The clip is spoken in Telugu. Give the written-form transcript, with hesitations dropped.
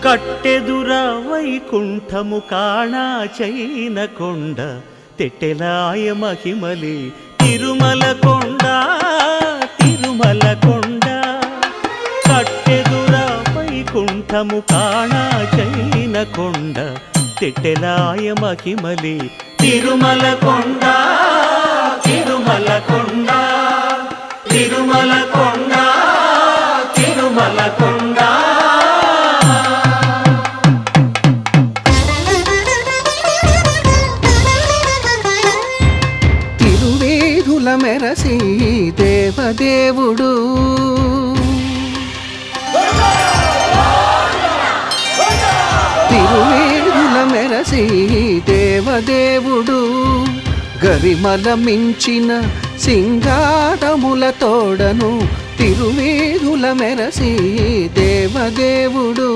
కట్టెదుర వైకుంఠము కాణా చైన కొండ తెట్టెలాయ మహిమలే తిరుమల కొండ తిరుమల కొండ కట్టెదుర వైకుంఠము కాణా చైన కొండ తెట్టెలాయ మహిమలే తిరుమల కొండ తిరుమల కొండ తిరుమల కొండ తిరుమల కొండ తిరువేధుల మెరసి దేవదేవుడు తిరువేధుల మెరసి దేవదేవుడు గరిమల మించిన సింగారముల తోడను తిరువేధుల మెరసి దేవదేవుడు